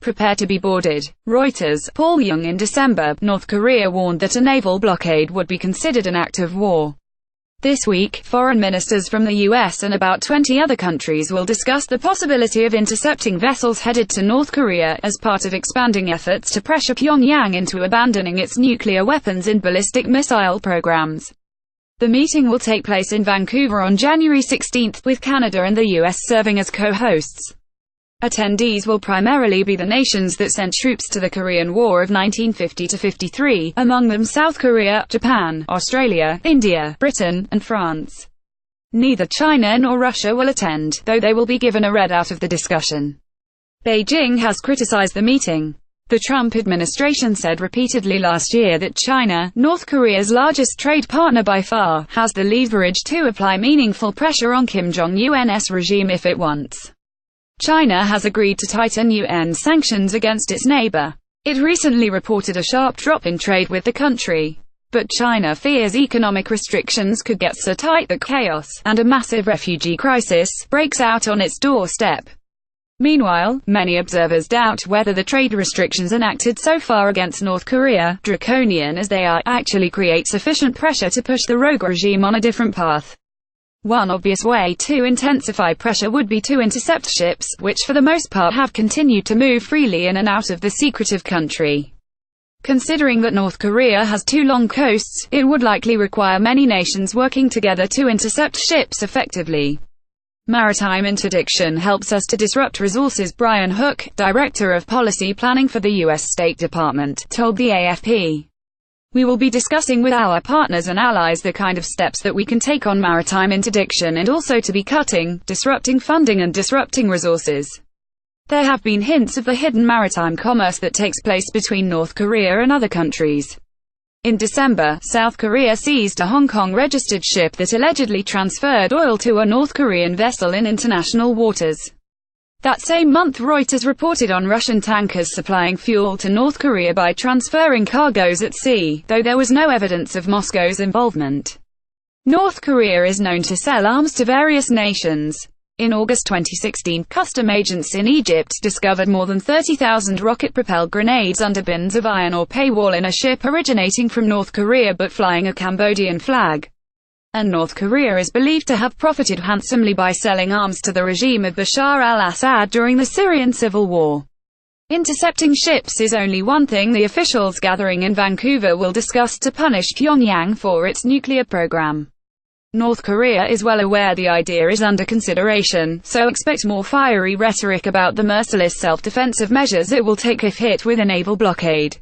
prepare to be boarded. Reuters, Yeung in December, North Korea warned that a naval blockade would be considered an act of war. This week, foreign ministers from the US and about 20 other countries will discuss the possibility of intercepting vessels headed to North Korea, as part of expanding efforts to pressure Pyongyang into abandoning its nuclear weapons and ballistic missile programs. The meeting will take place in Vancouver on January 16, with Canada and the US serving as co-hosts. Attendees will primarily be the nations that sent troops to the Korean War of 1950–53, among them South Korea, Japan, Australia, India, Britain, and France. Neither China nor Russia will attend, though they will be given a readout of the discussion. Beijing has criticized the meeting. The Trump administration said repeatedly last year that China, North Korea's largest trade partner by far, has the leverage to apply meaningful pressure on Kim Jong-un's regime if it wants. China has agreed to tighten UN sanctions against its neighbor. It recently reported a sharp drop in trade with the country. But China fears economic restrictions could get so tight that chaos, and a massive refugee crisis, breaks out on its doorstep. Meanwhile, many observers doubt whether the trade restrictions enacted so far against North Korea, draconian as they are, actually create sufficient pressure to push the rogue regime on a different path. One obvious way to intensify pressure would be to intercept ships, which for the most part have continued to move freely in and out of the secretive country. Considering that North Korea has two long coasts, it would likely require many nations working together to intercept ships effectively. Maritime interdiction helps us to disrupt resources, Brian Hook, director of policy planning for the U.S. State Department, told the AFP. We will be discussing with our partners and allies the kind of steps that we can take on maritime interdiction and also to be cutting, disrupting funding and disrupting resources. There have been hints of the hidden maritime commerce that takes place between North Korea and other countries. In December, South Korea seized a Hong Kong-registered ship that allegedly transferred oil to a North Korean vessel in international waters. That same month, Reuters reported on Russian tankers supplying fuel to North Korea by transferring cargoes at sea, though there was no evidence of Moscow's involvement. North Korea is known to sell arms to various nations. In August 2016, custom agents in Egypt discovered more than 30,000 rocket-propelled grenades under bins of iron ore paywall in a ship originating from North Korea but flying a Cambodian flag. And North Korea is believed to have profited handsomely by selling arms to the regime of Bashar al-Assad during the Syrian civil war. Intercepting ships is only one thing the officials gathering in Vancouver will discuss to punish Pyongyang for its nuclear program. North Korea is well aware the idea is under consideration, so expect more fiery rhetoric about the merciless self-defensive measures it will take if hit with a naval blockade.